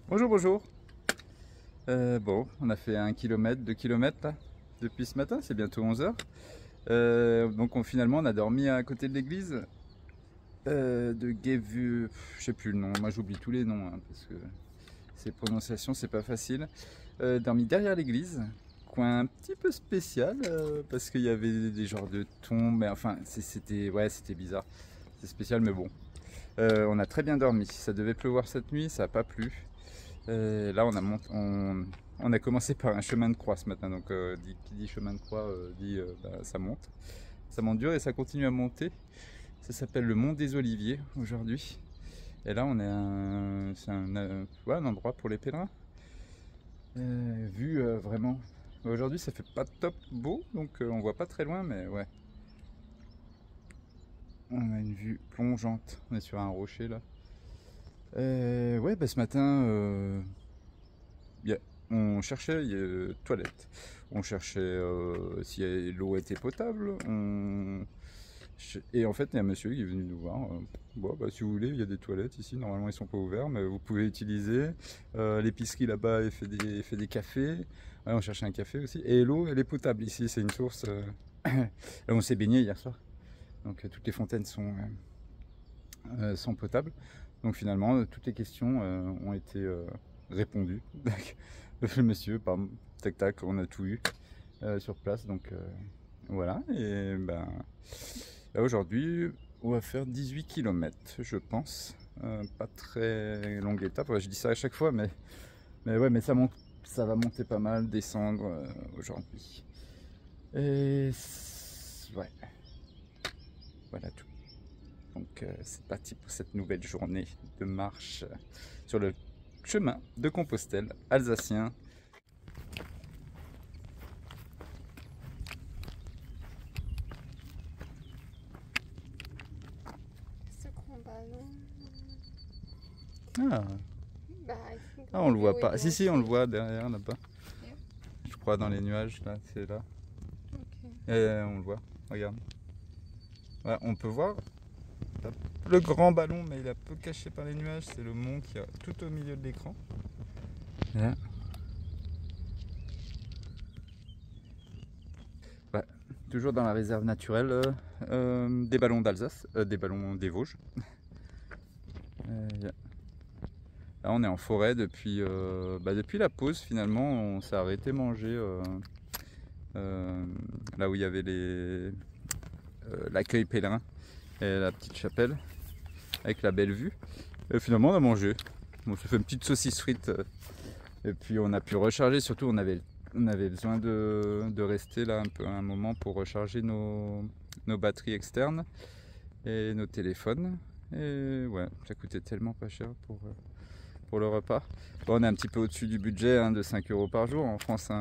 Bonjour, bonjour. Bon, on a fait 1 km, 2 km là, depuis ce matin, c'est bientôt 11 h. Donc finalement on a dormi à côté de l'église de Guévu, je sais plus le nom, moi j'oublie tous les noms hein, parce que ces prononciations c'est pas facile. Dormi derrière l'église, coin un petit peu spécial parce qu'il y avait des genres de tombes, mais enfin c'était bizarre, c'est spécial mais bon. On a très bien dormi, ça devait pleuvoir cette nuit, ça n'a pas plu. Là on a commencé par un chemin de croix ce matin, donc qui dit chemin de croix dit ça monte dur et ça continue à monter. Ça s'appelle le Mont des Oliviers aujourd'hui. Et là on est c'est un endroit pour les pèlerins. Vu vraiment, aujourd'hui ça fait pas top beau, donc on voit pas très loin, mais ouais. On a une vue plongeante, on est sur un rocher là. Ouais, ce matin, on cherchait toilettes, on cherchait si l'eau était potable, et en fait il y a un monsieur qui est venu nous voir. Bon, si vous voulez, il y a des toilettes ici, normalement ils sont pas ouverts, mais vous pouvez utiliser. L'épicerie là-bas elle fait des cafés. Ouais, on cherchait un café aussi, et l'eau elle est potable ici, c'est une source. Là, on s'est baigné hier soir, donc toutes les fontaines sont potables. Donc finalement, toutes les questions ont été répondues. Le monsieur, tac tac, on a tout eu sur place. Donc voilà. Et là, aujourd'hui, on va faire 18 km, je pense. Pas très longue étape. Ouais, je dis ça à chaque fois, mais ouais, mais ça va monter pas mal, descendre aujourd'hui. Et ouais, voilà tout. Donc c'est parti pour cette nouvelle journée de marche sur le chemin de Compostelle alsacien. Ce grand ballon. On le voit pas. Si, on le voit derrière là-bas. Je crois dans les nuages, là, c'est là. Okay. On le voit, regarde. Ouais, on peut voir le grand ballon, mais il est un peu caché par les nuages. C'est le mont qui est tout au milieu de l'écran. Là. Ouais, toujours dans la réserve naturelle des ballons d'Alsace, des ballons des Vosges. Là, on est en forêt depuis la pause. Finalement, on s'est arrêté manger là où il y avait l'accueil pèlerin et la petite chapelle avec la belle vue. Et finalement on a mangé, on s'est fait une petite saucisse frite et puis on a pu recharger. Surtout on avait besoin de rester là un moment pour recharger nos batteries externes et nos téléphones. Et ouais, ça coûtait tellement pas cher pour le repas. Bon, on est un petit peu au-dessus du budget de 5 € par jour en France,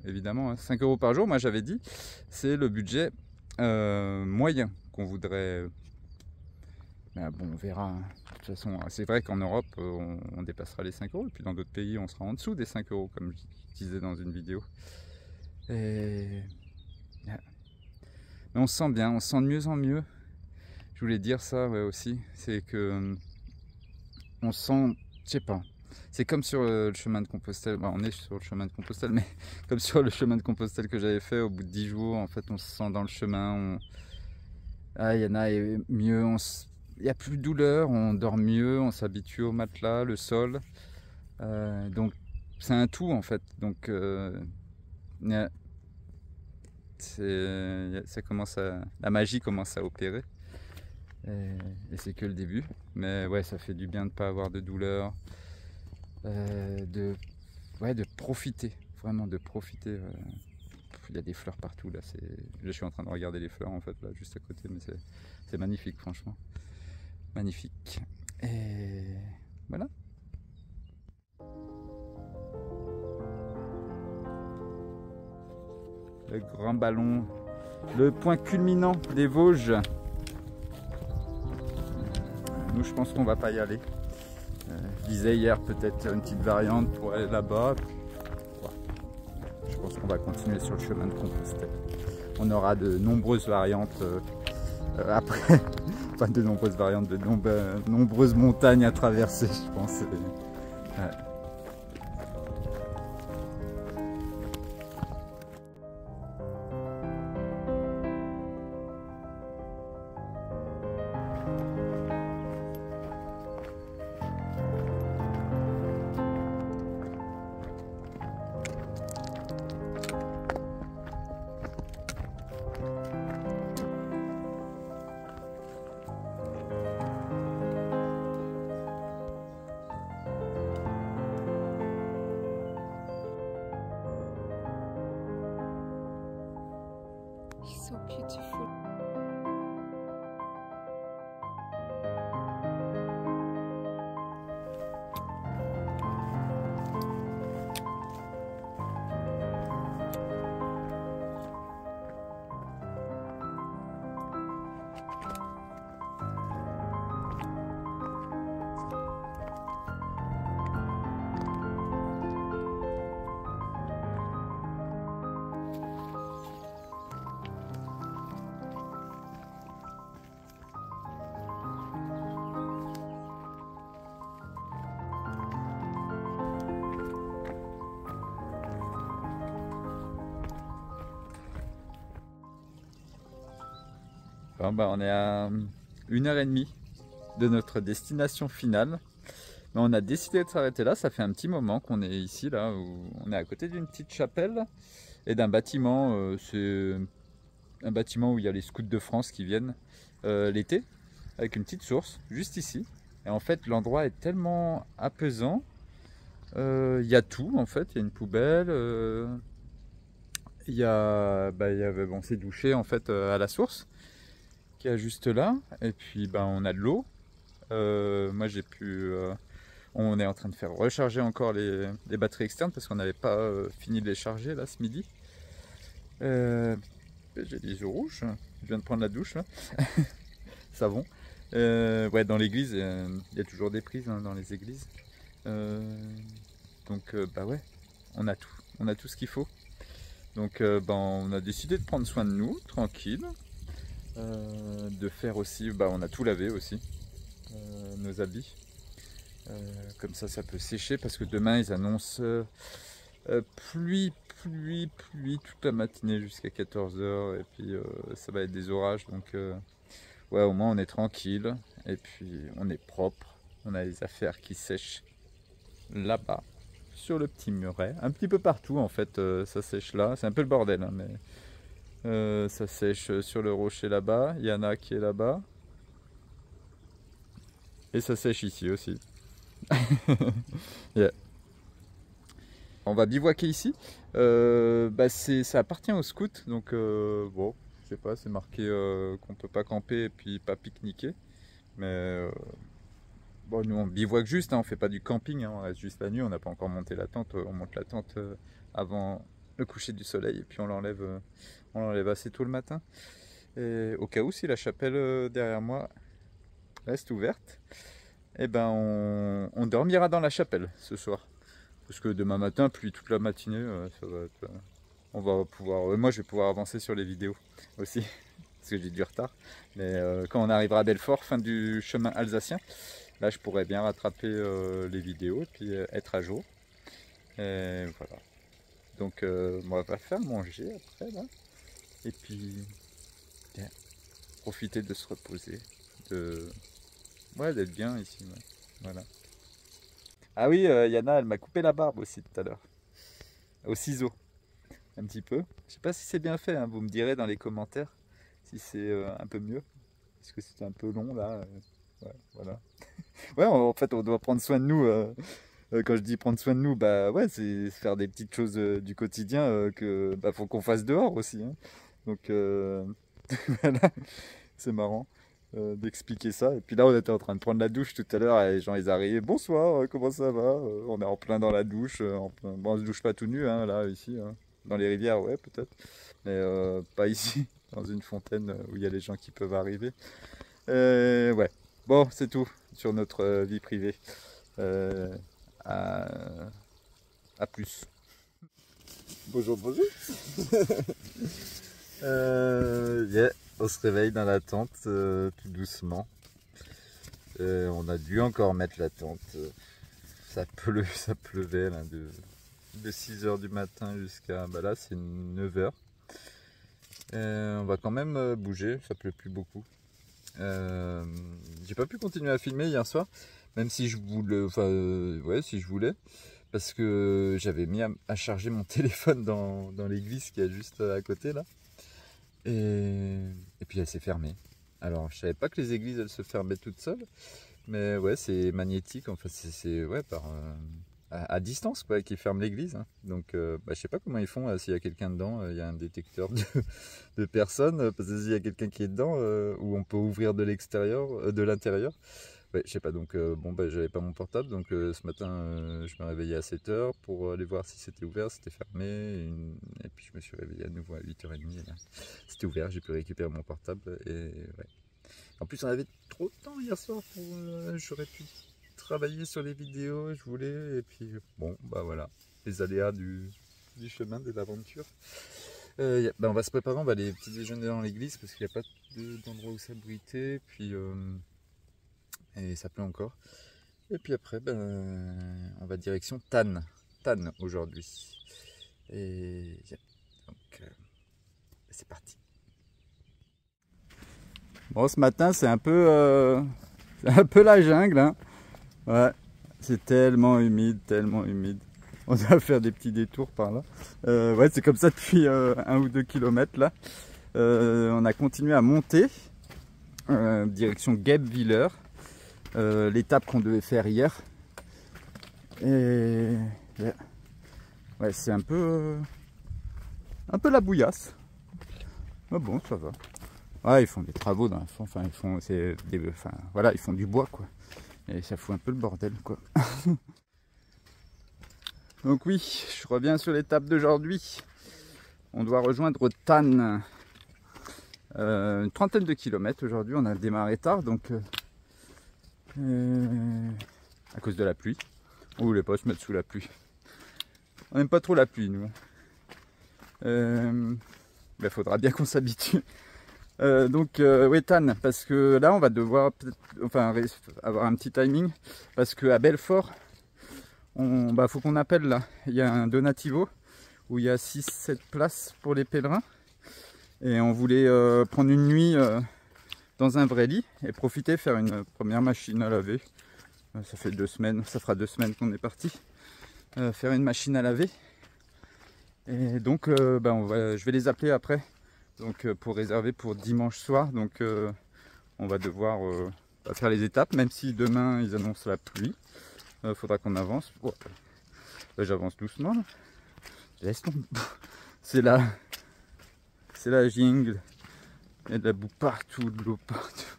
évidemment. 5 € par jour, moi j'avais dit, c'est le budget moyen qu'on voudrait. Mais bon, on verra. De toute façon, c'est vrai qu'en Europe, on dépassera les 5 €. Et puis dans d'autres pays, on sera en dessous des 5 €, comme je disais dans une vidéo. Mais on se sent bien, on se sent de mieux en mieux. Je voulais dire ça aussi. C'est que on sent, je sais pas. C'est comme sur le chemin de Compostelle, on est sur le chemin de Compostelle, mais comme sur le chemin de Compostelle que j'avais fait, au bout de 10 jours, en fait, on se sent dans le chemin, il y en a mieux, il n'y a plus de douleur, on dort mieux, on s'habitue au matelas, le sol, donc c'est un tout en fait, donc la magie commence à opérer, et c'est que le début, mais ouais, ça fait du bien de ne pas avoir de douleur. De profiter, vraiment de profiter. Il y a des fleurs partout là, je suis en train de regarder les fleurs en fait là juste à côté, mais c'est magnifique, franchement magnifique. Et voilà. Le grand ballon, le point culminant des Vosges. Nous, je pense qu'on va pas y aller. Je disais hier peut-être une petite variante pour aller là-bas. Je pense qu'on va continuer sur le chemin de Compostelle. On aura de nombreuses variantes après. Enfin, de nombreuses variantes, de nombreuses montagnes à traverser, je pense. Ouais. He's so beautiful. Bon, bah, on est à 1h30 de notre destination finale. Mais on a décidé de s'arrêter là. Ça fait un petit moment qu'on est ici, là, où on est à côté d'une petite chapelle et d'un bâtiment. C'est un bâtiment où il y a les scouts de France qui viennent l'été, avec une petite source, juste ici. Et en fait, l'endroit est tellement apaisant. Il y a tout, en fait. Il y a une poubelle. Il y avait, bon, c'est douché, en fait, à la source, qui est juste là. Et puis, on a de l'eau. Moi, j'ai pu... on est en train de faire recharger encore les batteries externes parce qu'on n'avait pas fini de les charger là ce midi. J'ai les yeux rouges, je viens de prendre la douche là. Savon. Ouais, dans l'église, il y a toujours des prises dans les églises. Donc ouais, on a tout ce qu'il faut. Donc on a décidé de prendre soin de nous, tranquille. De faire aussi, on a tout lavé aussi, nos habits. Comme ça peut sécher parce que demain ils annoncent pluie toute la matinée jusqu'à 14 h et puis ça va être des orages, donc ouais, au moins on est tranquille et puis on est propre, on a les affaires qui sèchent là-bas sur le petit muret, un petit peu partout en fait. Ça sèche là, c'est un peu le bordel hein, mais ça sèche sur le rocher là-bas, il y en a qui est là-bas et ça sèche ici aussi. Yeah. On va bivouaquer ici. Ça appartient aux scouts, donc bon, je sais pas, c'est marqué qu'on peut pas camper et puis pas pique-niquer. Mais bon, nous on bivouaque juste, hein, on fait pas du camping, hein, on reste juste la nuit, on n'a pas encore monté la tente. On monte la tente avant le coucher du soleil et puis on l'enlève assez tôt le matin. Et au cas où, si la chapelle derrière moi reste ouverte, et on dormira dans la chapelle ce soir. Parce que demain matin, pluie toute la matinée, ça va être, on va pouvoir, moi je vais pouvoir avancer sur les vidéos aussi, parce que j'ai du retard. Mais quand on arrivera à Belfort, fin du chemin alsacien, là je pourrais bien rattraper les vidéos et puis être à jour. Et voilà. Donc on va faire manger après là. Et puis bien, profiter de se reposer, d'être bien ici. Ouais. Voilà. Ah oui, Yana, elle m'a coupé la barbe aussi tout à l'heure. Au ciseau. Un petit peu. Je sais pas si c'est bien fait, hein. Vous me direz dans les commentaires si c'est un peu mieux. Parce que c'est un peu long là. Ouais, voilà. Ouais, en fait, on doit prendre soin de nous. Quand je dis prendre soin de nous, ouais, c'est faire des petites choses du quotidien que faut qu'on fasse dehors aussi. Hein. Donc voilà, c'est marrant. D'expliquer ça. Et puis là, on était en train de prendre la douche tout à l'heure et les gens ils arrivaient. Bonsoir, comment ça va? On est en plein dans la douche. Bon, on se douche pas tout nu, hein, là, ici. Hein. Dans les rivières, ouais, peut-être. Mais pas ici, dans une fontaine où il y a les gens qui peuvent arriver. Ouais. Bon, c'est tout sur notre vie privée. À plus. Bonjour, bonjour. Yeah. On se réveille dans la tente tout doucement. On a dû encore mettre la tente ça pleuvait là, de 6 h du matin jusqu'à là c'est 9 h. On va quand même bouger, ça pleut plus beaucoup. J'ai pas pu continuer à filmer hier soir, même si je voulais, si je voulais, parce que j'avais mis à charger mon téléphone dans l'église qui est juste à côté là, et puis elle s'est fermée. Alors je savais pas que les églises elles se fermaient toutes seules, mais ouais c'est magnétique, enfin c'est ouais par à distance quoi, qui ferme l'église, hein. Donc je sais pas comment ils font, s'il y a quelqu'un dedans, il y a un détecteur de personnes, parce que s'il y a quelqu'un qui est dedans, où on peut ouvrir de l'extérieur, de l'intérieur, ouais, je sais pas. Donc j'avais pas mon portable, donc ce matin je me réveillais à 7 h pour aller voir si c'était ouvert, c'était fermé, et puis je me suis réveillé à nouveau à 8 h 30, et là c'était ouvert, j'ai pu récupérer mon portable, et ouais. En plus on avait trop de temps hier soir pour j'aurais pu travailler sur les vidéos, je voulais, et puis bon voilà, les aléas du chemin, de l'aventure. On va se préparer, on va aller petit déjeuner dans l'église parce qu'il n'y a pas d'endroit où s'abriter, puis et ça pleut encore, et puis après on va direction Tannes aujourd'hui, et donc c'est parti. Bon, ce matin c'est un peu la jungle, hein. Ouais, c'est tellement humide. On doit faire des petits détours par là. Ouais, c'est comme ça depuis 1 ou 2 kilomètres là. On a continué à monter direction Guebwiller, l'étape qu'on devait faire hier. Et ouais, c'est un peu la bouillasse. Mais bon, ça va. Ouais, ils font des travaux dans la fond. Enfin, ils font du bois quoi. Et ça fout un peu le bordel quoi. Donc oui, je reviens sur l'étape d'aujourd'hui. On doit rejoindre Tannes. Une trentaine de kilomètres aujourd'hui. On a démarré tard, donc à cause de la pluie. On voulait pas se mettre sous la pluie. On n'aime pas trop la pluie nous. Faudra bien qu'on s'habitue. Oui, Tannes, parce que là on va devoir avoir un petit timing, parce que à Belfort faut qu'on appelle là, il y a un donativo où il y a 6-7 places pour les pèlerins, et on voulait prendre une nuit dans un vrai lit et profiter, faire une première machine à laver. Ça fait 2 semaines, ça fera 2 semaines qu'on est parti faire une machine à laver, et donc je vais les appeler après. Donc pour réserver pour dimanche soir, donc on va devoir faire les étapes, même si demain ils annoncent la pluie. Faudra qu'on avance. Oh, j'avance doucement là. Laisse tomber. C'est la jungle. Il y a de la boue partout, de l'eau partout.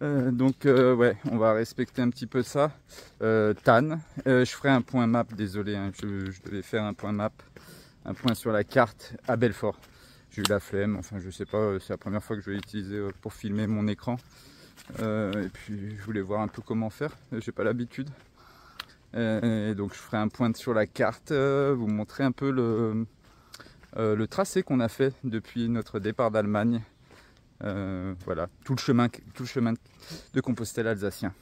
Ouais, on va respecter un petit peu ça. Tannes, je ferai un point map, désolé, hein, je devais faire un point map, un point sur la carte à Belfort. J'ai eu la flemme, enfin je sais pas, c'est la première fois que je vais l'utiliser pour filmer mon écran, et puis je voulais voir un peu comment faire, j'ai pas l'habitude, et donc je ferai un point sur la carte, vous montrer un peu le tracé qu'on a fait depuis notre départ d'Allemagne. Voilà, tout le chemin de Compostelle alsacien.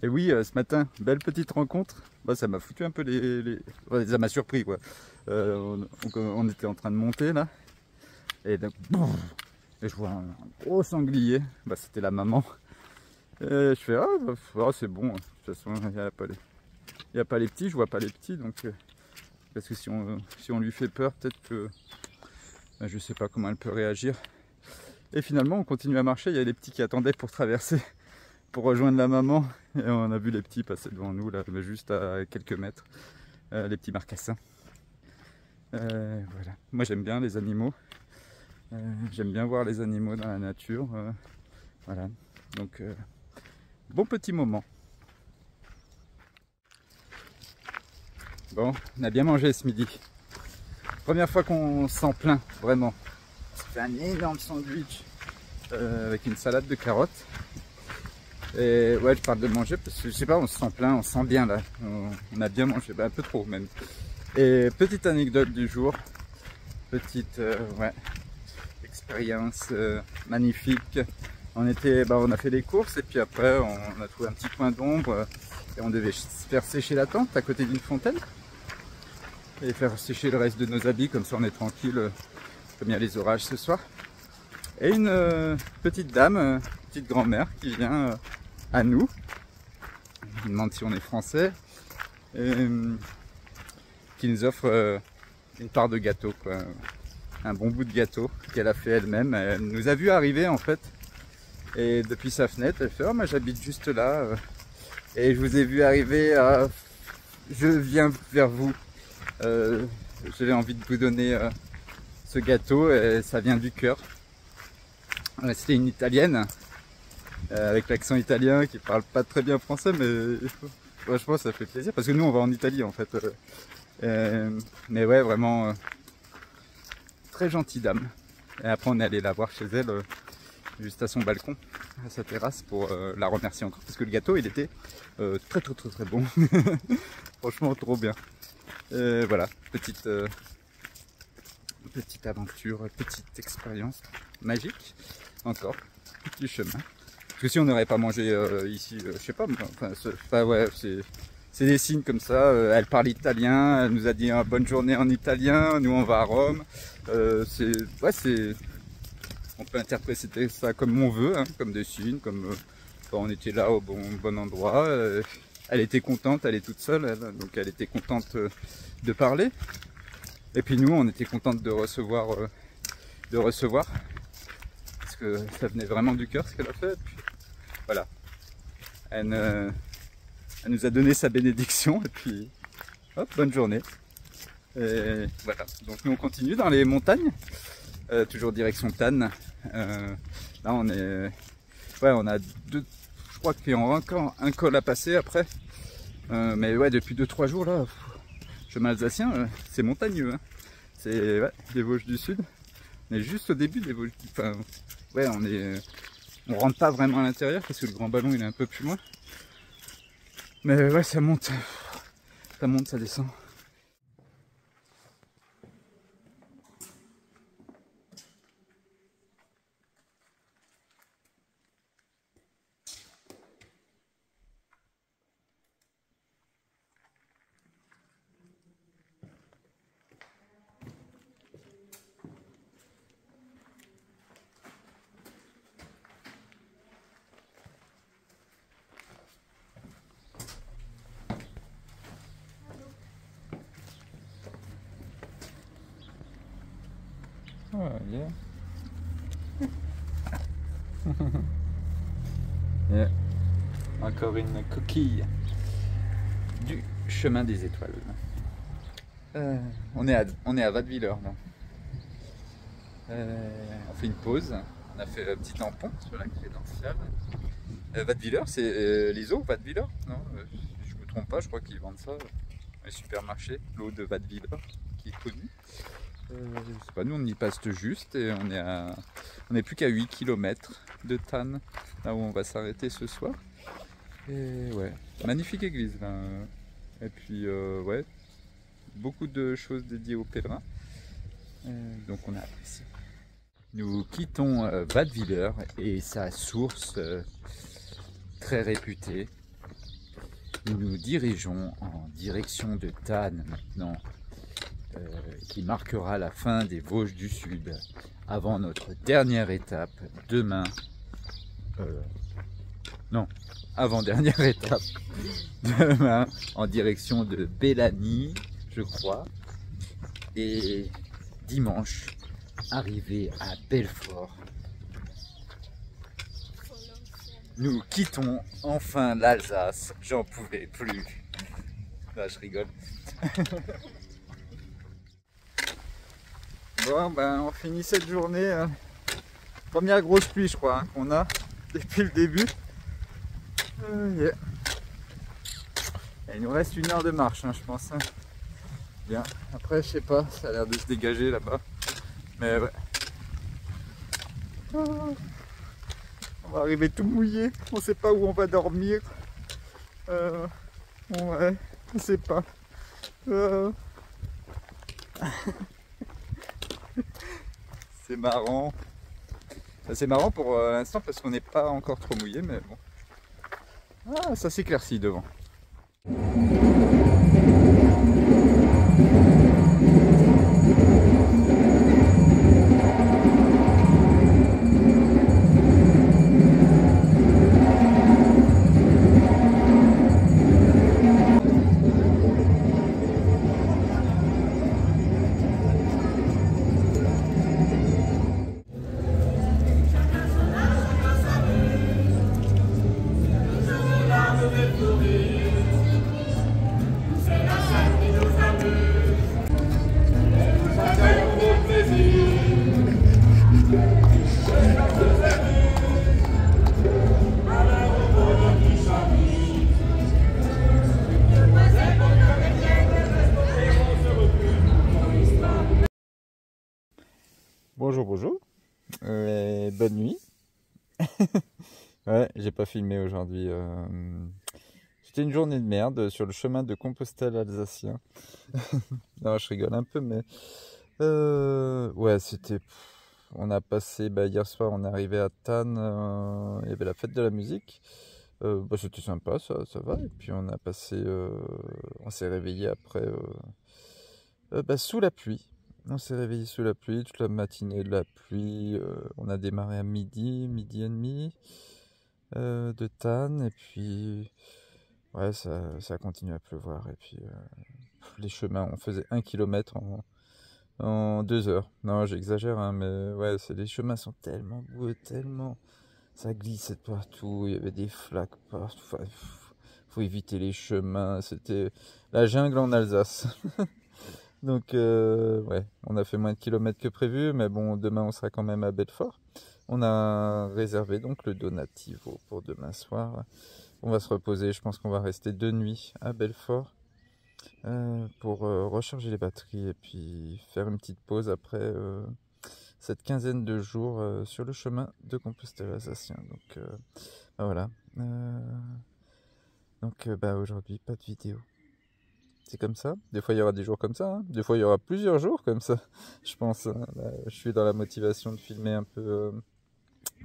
Et oui, ce matin, belle petite rencontre. Ça m'a foutu un peu ça m'a surpris quoi. On était en train de monter là, et donc je vois un gros sanglier. C'était la maman. Et je fais c'est bon. De toute façon, il n'y a pas les petits, je vois pas les petits, donc parce que si on lui fait peur, peut-être que je sais pas comment elle peut réagir. Et finalement, on continue à marcher. Il y a les petits qui attendaient pour traverser, pour rejoindre la maman, et on a vu les petits passer devant nous là, juste à quelques mètres, les petits marcassins. Voilà. Moi j'aime bien les animaux, j'aime bien voir les animaux dans la nature, voilà, donc bon petit moment. Bon, on a bien mangé ce midi, première fois qu'on s'en plaint vraiment. C'est un énorme sandwich avec une salade de carottes. Et ouais, je parle de manger parce que je sais pas, on se sent plein, on se sent bien là. On a bien mangé, un peu trop même. Et petite anecdote du jour, petite expérience magnifique On a fait des courses et puis après on a trouvé un petit coin d'ombre et on devait faire sécher la tente à côté d'une fontaine et faire sécher le reste de nos habits, comme ça on est tranquille comme il y a les orages ce soir. Et une petite dame, petite grand-mère qui vient à nous, qui demande si on est français et qui nous offre une part de gâteau, quoi. Un bon bout de gâteau qu'elle a fait elle-même. Elle nous a vu arriver en fait. Et depuis sa fenêtre, elle fait « Oh, moi j'habite juste là. Et je vous ai vu arriver. Je viens vers vous. J'avais envie de vous donner ce gâteau. Et ça vient du cœur. » C'était une Italienne. Avec l'accent italien qui parle pas très bien français. Mais franchement, ça fait plaisir. Parce que nous, on va en Italie en fait. Mais ouais, vraiment... très gentille dame. Et après on est allé la voir chez elle, juste à son balcon, à sa terrasse, pour la remercier encore, parce que le gâteau il était très bon. Franchement trop bien. Voilà, petite aventure, petite expérience magique, encore, du chemin. Parce que si on n'aurait pas mangé ici, je sais pas, enfin ouais, c'est des signes comme ça. Elle parle italien, elle nous a dit bonne journée en italien, nous on va à Rome. On peut interpréter ça comme on veut, hein, comme des signes, comme quand on était là au bon endroit. Elle était contente, elle est toute seule, donc elle était contente de parler. Et puis nous, on était contente de recevoir, parce que ça venait vraiment du cœur ce qu'elle a fait. Et puis, voilà, elle nous a donné sa bénédiction et puis hop, bonne journée. Et voilà, donc nous on continue dans les montagnes, toujours direction Tannes. Là on est, ouais, on a je crois qu'il y a encore un col à passer après, mais ouais, depuis 2-3 jours là, chemin alsacien, c'est montagneux, hein. C'est ouais, les Vosges du Sud. On est juste au début des Vosges, enfin ouais, on rentre pas vraiment à l'intérieur parce que le grand ballon il est un peu plus loin, mais ouais, ça monte, ça descend. Oh, yeah. Yeah. Encore une coquille du chemin des étoiles. On est à Wattwiller là. On fait une pause. On a fait un petit tampon sur la crédentiale. Wattwiller, c'est l'ISO Wattwiller? Non, je me trompe pas, je crois qu'ils vendent ça. Les supermarchés, l'eau de Wattwiller qui est connue. Je sais pas, nous on y passe juste et on est plus qu'à 8 km de Tannes, là où on va s'arrêter ce soir. Et ouais, magnifique église là. Et puis ouais, beaucoup de choses dédiées aux pèlerins. Donc on a apprécié. Nous quittons Wattwiller et sa source très réputée. Nous nous dirigeons en direction de Tannes maintenant. Qui marquera la fin des Vosges du Sud avant notre dernière étape demain. Non, avant-dernière étape demain en direction de Bellany, je crois. Et dimanche, arrivé à Belfort. Nous quittons enfin l'Alsace. J'en pouvais plus. Là, je rigole. Bon, ben, on finit cette journée. Première grosse pluie, je crois, hein, qu'on a depuis le début. Yeah. Il nous reste 1 heure de marche, hein, je pense. Hein. Bien. Après, je sais pas, ça a l'air de se dégager là-bas. Mais ouais. On va arriver tout mouillé. On sait pas où on va dormir. Ouais, on sait pas. C'est marrant. C'est marrant pour l'instant parce qu'on n'est pas encore trop mouillé, mais bon. Ah, ça s'éclaircit devant. Bonjour, bonjour, bonne nuit. Ouais, j'ai pas filmé aujourd'hui. C'était une journée de merde sur le chemin de Compostelle alsacien. Non, je rigole un peu, mais ouais, c'était. On a passé, hier soir, on est arrivé à Thann, il y avait la fête de la musique. C'était sympa, ça va. Et puis on a passé, on s'est réveillé après sous la pluie. On s'est réveillé sous la pluie, toute la matinée de la pluie. On a démarré à midi et demi de Thann. Et puis, ouais, ça a continué à pleuvoir. Et puis, les chemins, on faisait 1 kilomètre en 2 heures. Non, j'exagère, hein, mais ouais, les chemins sont tellement boueux, tellement. Ça glissait de partout, il y avait des flaques partout. Enfin, faut éviter les chemins. C'était la jungle en Alsace. Donc, ouais, on a fait moins de kilomètres que prévu, mais bon, demain on sera quand même à Belfort. On a réservé donc le Donativo pour demain soir. On va se reposer, je pense qu'on va rester 2 nuits à Belfort pour recharger les batteries et puis faire une petite pause après cette quinzaine de jours sur le chemin de Compostelle alsacien. Donc, voilà. Donc, aujourd'hui, pas de vidéo. C'est comme ça. Des fois, il y aura des jours comme ça. Hein. Des fois, il y aura plusieurs jours comme ça. Je pense. Hein. Là, je suis dans la motivation de filmer un peu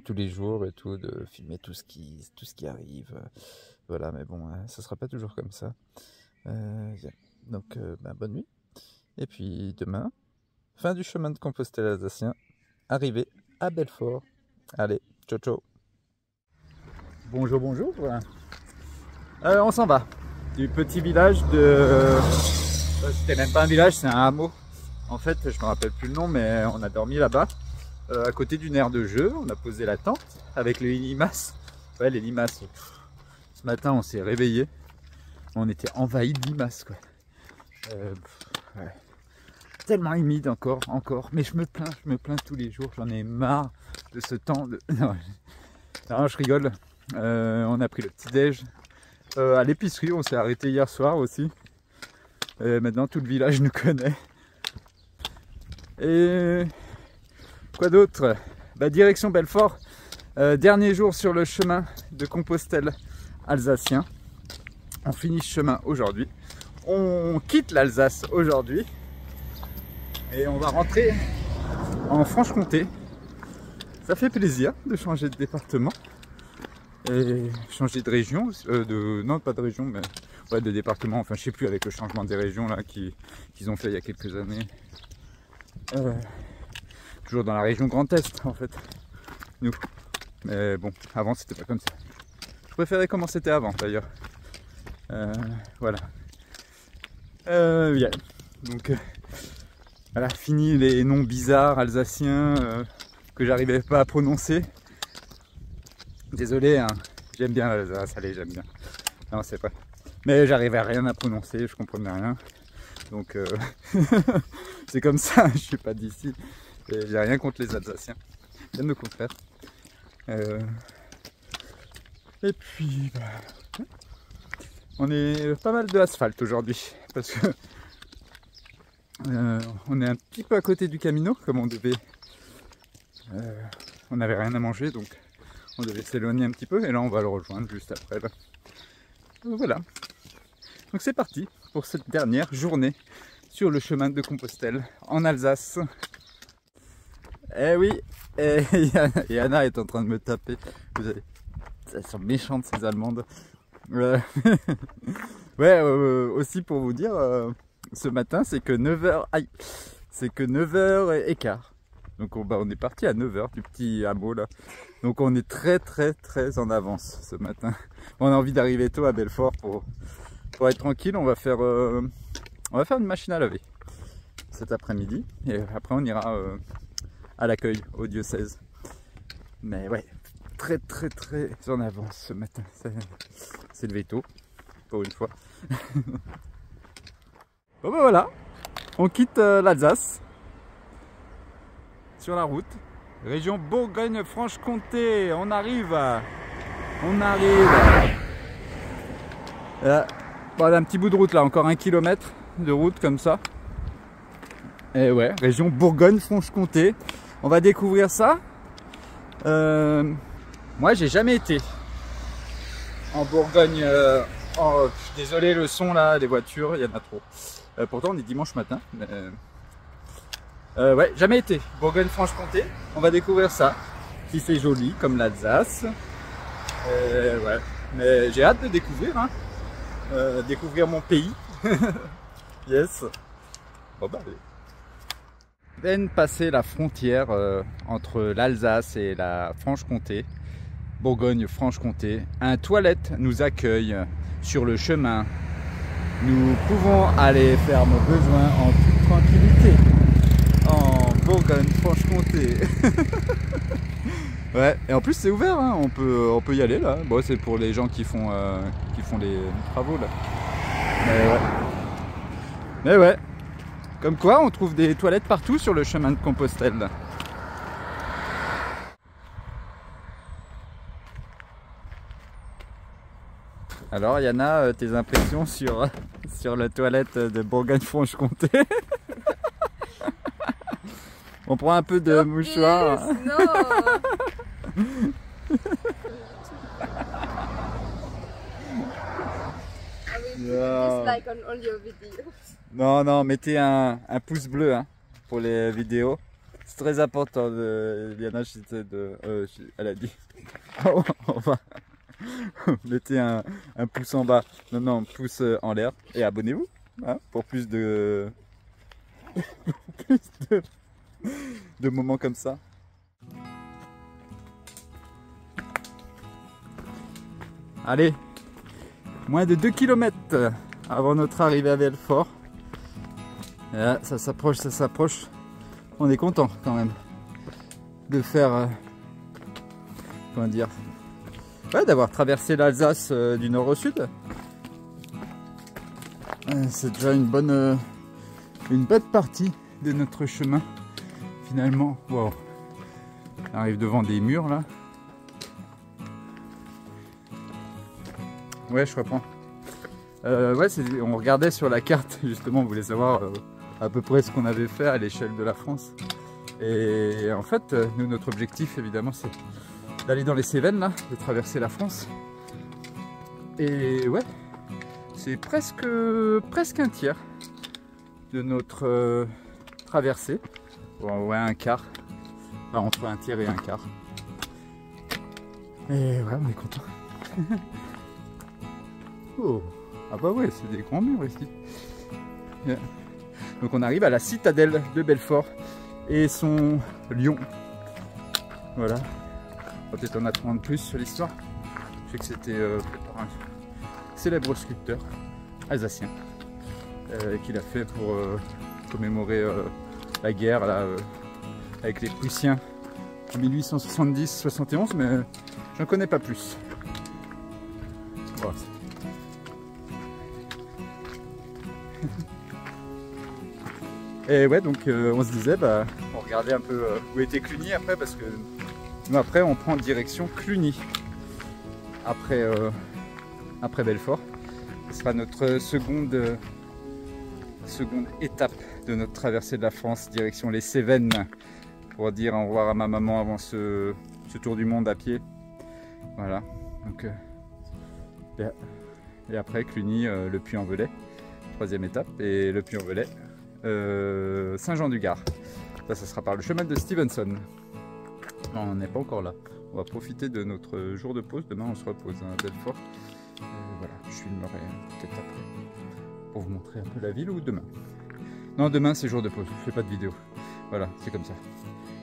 tous les jours et tout, de filmer tout ce qui arrive. Voilà, mais bon, ça sera pas toujours comme ça. Donc, bonne nuit. Et puis, demain, fin du chemin de Compostelle alsacien. Arrivée à Belfort. Allez, ciao, ciao. Bonjour, bonjour. On s'en va. Du petit village de... C'était même pas un village, c'est un hameau. En fait, je me rappelle plus le nom, mais on a dormi là-bas, à côté d'une aire de jeu. On a posé la tente avec les limaces. Ouais, les limaces. Ce matin, on s'est réveillé. On était envahi de limaces, quoi. Ouais. Tellement humide encore. Mais je me plains tous les jours. J'en ai marre de ce temps. Non, je rigole. On a pris le petit-déj. À l'épicerie, on s'est arrêté hier soir aussi. Maintenant, tout le village nous connaît. Et quoi d'autre? Direction Belfort. Dernier jour sur le chemin de Compostelle alsacien. On finit ce chemin aujourd'hui. On quitte l'Alsace aujourd'hui. Et on va rentrer en Franche-Comté. Ça fait plaisir de changer de département. Et changer de région, non pas de région, mais ouais, de département, enfin je sais plus, avec le changement des régions là qu'ils ont fait il y a quelques années. Toujours dans la région Grand Est en fait, nous. Mais bon, avant c'était pas comme ça. Je préférais comment c'était avant d'ailleurs. Voilà. Yeah. Donc voilà, fini les noms bizarres alsaciens que j'arrivais pas à prononcer. Désolé, hein, j'aime bien l'Alsace, allez, j'aime bien. Non, c'est pas. Mais j'arrivais à rien à prononcer, je comprenais rien. Donc, c'est comme ça, je suis pas d'ici. J'ai rien contre les Alsaciens, bien au contraire. Et puis, on est pas mal de asphalte aujourd'hui, parce que on est un petit peu à côté du Camino, comme on devait. On n'avait rien à manger, donc. On devait s'éloigner un petit peu et là on va le rejoindre juste après. Là. Voilà. Donc c'est parti pour cette dernière journée sur le chemin de Compostelle en Alsace. Eh oui, Et Yana est en train de me taper. Vous avez... Elles sont méchantes ces Allemandes. Ouais, aussi pour vous dire, ce matin c'est que 9h. Aïe, c'est que 9h15. Donc on est parti à 9h du petit hameau là. Donc on est très en avance ce matin. On a envie d'arriver tôt à Belfort pour être tranquille. On va faire une machine à laver cet après-midi. Et après on ira à l'accueil au diocèse. Mais ouais, très en avance ce matin. C'est levé tôt, pour une fois. Bon ben voilà, on quitte l'Alsace. Sur la route, région Bourgogne-Franche-Comté, on arrive. Bon, on a un petit bout de route là, encore 1 kilomètre de route comme ça. Et ouais, région Bourgogne-Franche-Comté, on va découvrir ça. Moi j'ai jamais été en Bourgogne. Désolé le son là, des voitures, il y en a trop. Pourtant on est dimanche matin. Mais, ouais, jamais été. Bourgogne-Franche-Comté, on va découvrir ça. Si c'est joli, comme l'Alsace. Ouais, mais j'ai hâte de découvrir, hein. Découvrir mon pays. Yes. Bon bah allez. Peine passer la frontière entre l'Alsace et la Franche-Comté, Bourgogne-Franche-Comté, un toilette nous accueille sur le chemin. Nous pouvons aller faire nos besoins en toute tranquillité. En Bourgogne-Franche-Comté. Ouais, et en plus c'est ouvert, hein. On peut y aller là. Bon, c'est pour les gens qui font les travaux là. Mais ouais. Comme quoi on trouve des toilettes partout sur le chemin de Compostelle. Alors Yana, tes impressions sur la toilette de Bourgogne-Franche-Comté? On prend un peu de mouchoir. Non, mettez un pouce bleu, hein, pour les vidéos. C'est très important. Yana, elle a dit. On va. Mettez un pouce en bas. Non, pouce en l'air. Et abonnez-vous, hein, pour plus de moments comme ça. Allez, moins de 2 km avant notre arrivée à Belfort. Et là, ça s'approche. On est content quand même de faire, comment dire, ouais, d'avoir traversé l'Alsace du nord au sud. C'est déjà une bonne partie de notre chemin. Finalement, wow. On arrive devant des murs là. Ouais, je reprends. Ouais, on regardait sur la carte, justement, on voulait savoir à peu près ce qu'on avait fait à l'échelle de la France. Et en fait, nous, notre objectif, évidemment, c'est d'aller dans les Cévennes, là, de traverser la France. Et ouais, c'est presque un tiers de notre traversée. Bon, ouais, un quart. Enfin, entre un tiers et un quart. Et ouais, on est content. Oh, ah bah ouais, c'est des grands murs ici. Yeah. Donc on arrive à la citadelle de Belfort et son lion. Voilà. On va peut-être en apprendre plus sur l'histoire. Je sais que c'était fait par un célèbre sculpteur alsacien qu'il a fait pour commémorer la guerre là, avec les Prussiens en 1870-71, mais j'en connais pas plus. Bon, et ouais, donc on se disait, bah, on regardait un peu où était Cluny après, parce que nous après on prend direction Cluny après Belfort. Ce sera notre seconde étape de notre traversée de la France, direction les Cévennes, pour dire au revoir à ma maman avant ce tour du monde à pied. Voilà, donc et après Cluny, le Puy-en-Velay, troisième étape, et le Puy-en-Velay, Saint-Jean-du-Gard. Ça sera par le chemin de Stevenson. Non, on n'est pas encore là. On va profiter de notre jour de pause. Demain, on se repose à Belfort. Voilà, je filmerai peut-être après pour vous montrer un peu la ville ou demain. Non, demain, c'est jour de pause. Je fais pas de vidéo. Voilà, c'est comme ça.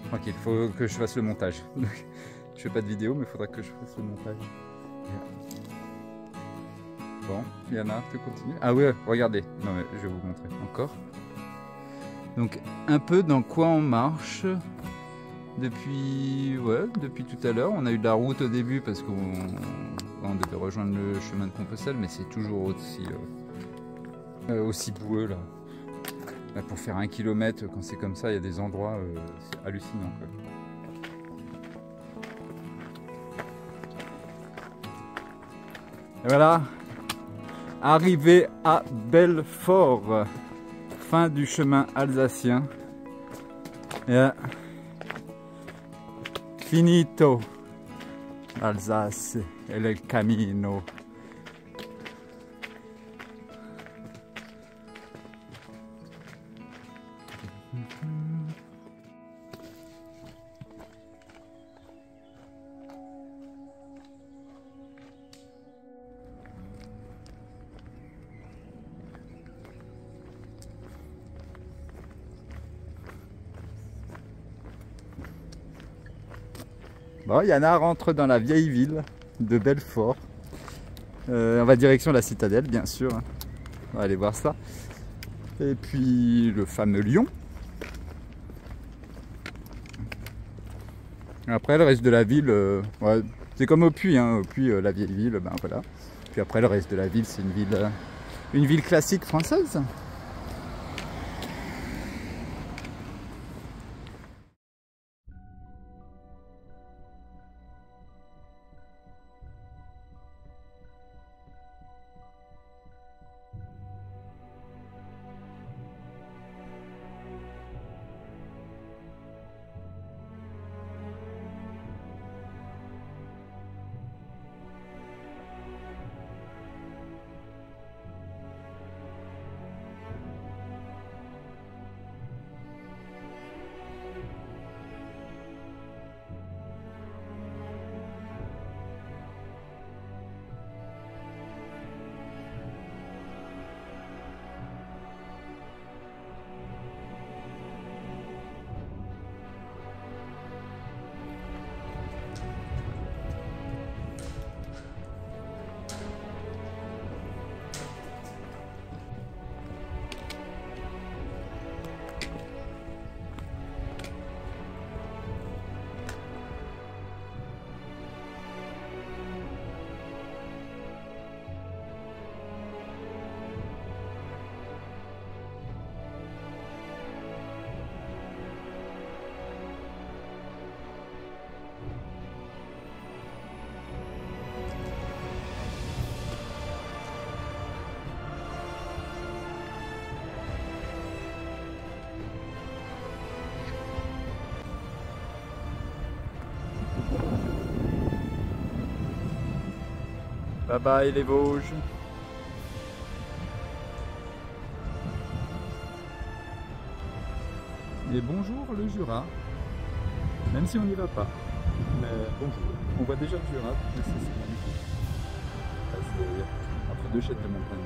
Tranquille, il faut que je fasse le montage. Donc, je fais pas de vidéo, mais il faudra que je fasse le montage. Bon, Yana, tu continues? Ah ouais, regardez. Non, mais je vais vous montrer encore. Donc, un peu dans quoi on marche. Depuis tout à l'heure. On a eu de la route au début parce qu'on devait rejoindre le chemin de Compostelle, mais c'est toujours aussi boueux là. Là. Pour faire 1 kilomètre, quand c'est comme ça, il y a des endroits, c'est hallucinant quoi. Et voilà, arrivé à Belfort, fin du chemin alsacien. Et finito, l'Alsace et le camino. Bon, Yana rentre dans la vieille ville de Belfort. On va direction la citadelle, bien sûr. On va aller voir ça. Et puis le fameux lion. Après, le reste de la ville, ouais, c'est comme au Puy. Hein. Au Puy, la vieille ville, ben voilà. Puis après, le reste de la ville, c'est une ville classique française. Bye bye les Vosges. Et bonjour le Jura. Même si on n'y va pas. Mais bonjour. On voit déjà le Jura. C'est magnifique. C'est entre deux chaînes de montagne.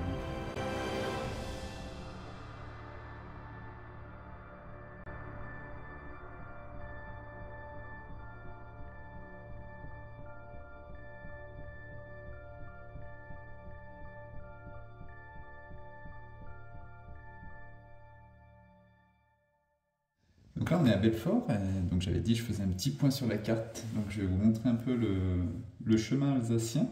Donc là on est à Belfort, donc j'avais dit je faisais un petit point sur la carte, donc je vais vous montrer un peu le chemin alsacien,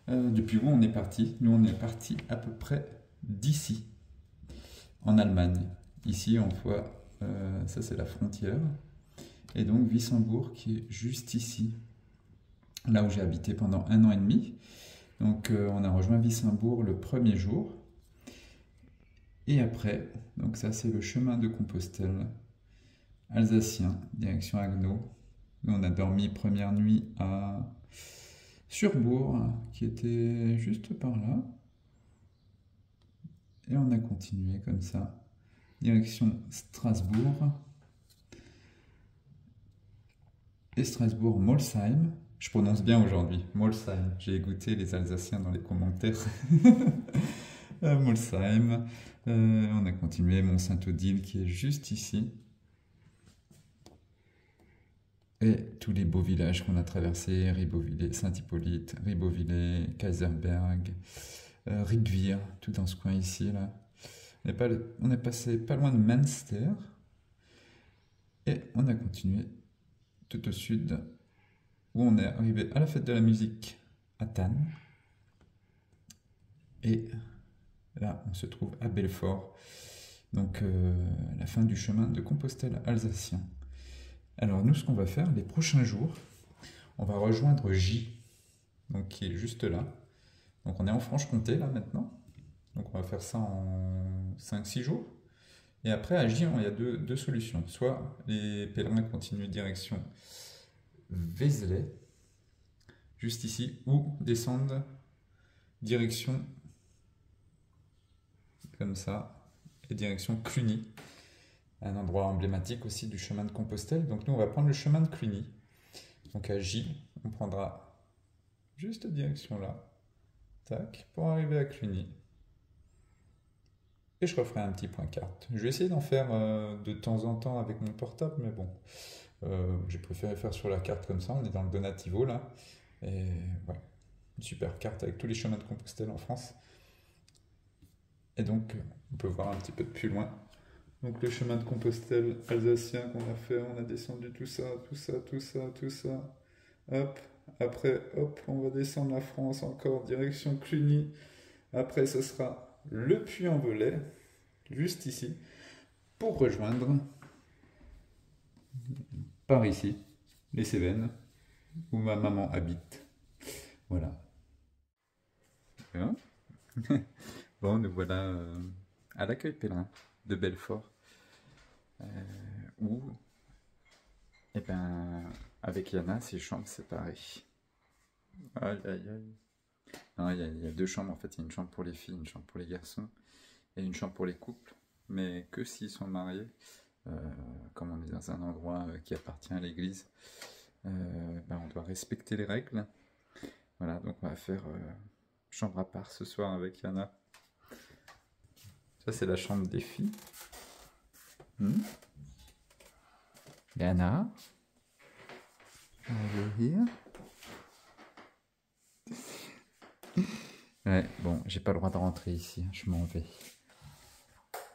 depuis où on est parti. Nous on est parti à peu près d'ici, en Allemagne. Ici on voit, ça c'est la frontière, et donc Wissembourg qui est juste ici, là où j'ai habité pendant 1 an et demi. Donc on a rejoint Wissembourg le premier jour, et après, donc ça c'est le chemin de Compostelle, alsacien, direction Haguenau. Nous, on a dormi première nuit à Surbourg, qui était juste par là. Et on a continué comme ça, direction Strasbourg. et Strasbourg-Molsheim. Je prononce bien aujourd'hui, Molsheim. J'ai goûté les Alsaciens dans les commentaires. Molsheim. On a continué Mont-Saint-Odile qui est juste ici. Et tous les beaux villages qu'on a traversés, Ribeauvillé, Saint-Hippolyte, Ribeauvillé, Kaiserberg, Riquewihr, tout dans ce coin ici, là. On est passé pas loin de Münster. Et on a continué tout au sud, où on est arrivé à la fête de la musique à Thann. Et là, on se trouve à Belfort, donc la fin du chemin de Compostelle alsacien. Alors nous, ce qu'on va faire les prochains jours, on va rejoindre J, donc qui est juste là. Donc on est en Franche-Comté là maintenant, donc on va faire ça en 5-6 jours. Et après à J, il y a deux solutions. Soit les pèlerins continuent direction Vézelay, juste ici, ou descendent direction comme ça, et direction Cluny, un endroit emblématique aussi du chemin de Compostelle. Donc nous, on va prendre le chemin de Cluny. Donc à Gilles, on prendra juste direction là, tac, pour arriver à Cluny. Et je referai un petit point carte. Je vais essayer d'en faire de temps en temps avec mon portable, mais bon, j'ai préféré faire sur la carte comme ça. On est dans le Donativo là, et ouais, une super carte avec tous les chemins de Compostelle en France. Et donc, on peut voir un petit peu de plus loin. Donc le chemin de Compostelle alsacien qu'on a fait, on a descendu tout ça, tout ça, tout ça, tout ça. Hop, après, hop, on va descendre la France encore, direction Cluny. Après, ce sera le Puy-en-Velay, juste ici, pour rejoindre par ici, les Cévennes, où ma maman habite. Voilà. Hein. Bon, nous voilà à l'accueil pèlerin de Belfort, où, eh ben, avec Yana, c'est chambres séparées. Aïe, aïe, aïe. Non, il y a deux chambres en fait. Il y a une chambre pour les filles, une chambre pour les garçons, et une chambre pour les couples, mais que s'ils sont mariés. Comme on est dans un endroit qui appartient à l'église, ben, on doit respecter les règles. Voilà, donc on va faire chambre à part ce soir avec Yana. Ça, c'est la chambre des filles. Yana, over here. Ouais, bon, j'ai pas le droit de rentrer ici, je m'en vais.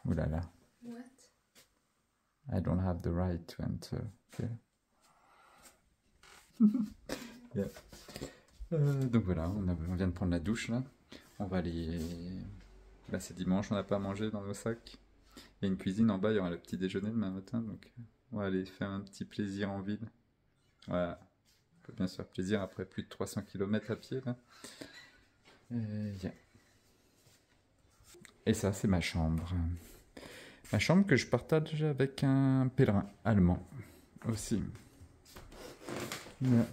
Ouh là là. What? I don't have the right to enter. Okay. Yeah. Donc voilà, on vient de prendre la douche là. On va aller. Là c'est dimanche, on n'a pas mangé dans nos sacs. Il y a une cuisine en bas, il y aura le petit déjeuner demain matin, donc on va aller faire un petit plaisir en ville. Voilà, on peut bien se faire plaisir après plus de 300 km à pied là. Yeah. Et ça c'est ma chambre. Ma chambre que je partage avec un pèlerin allemand aussi. Yeah.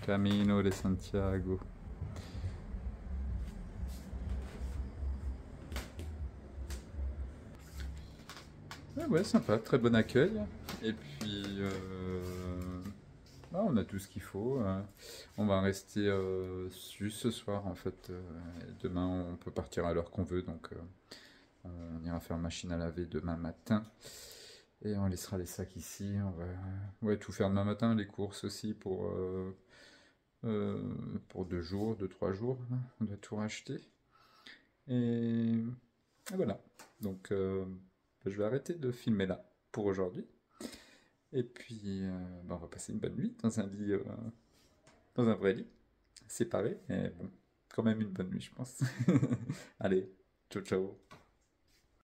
Camino de Santiago. Ouais, sympa, très bon accueil. Et puis, on a tout ce qu'il faut. On va rester juste ce soir en fait. Demain, on peut partir à l'heure qu'on veut, donc on ira faire machine à laver demain matin. Et on laissera les sacs ici. On va tout faire demain matin, les courses aussi pour 2 jours, 2-3 jours. Là. On doit tout racheter. Et voilà. Donc, je vais arrêter de filmer là pour aujourd'hui. Et puis, on va passer une bonne nuit dans un lit, dans un vrai lit, séparé. Mais bon, quand même une bonne nuit, je pense. Allez, ciao, ciao.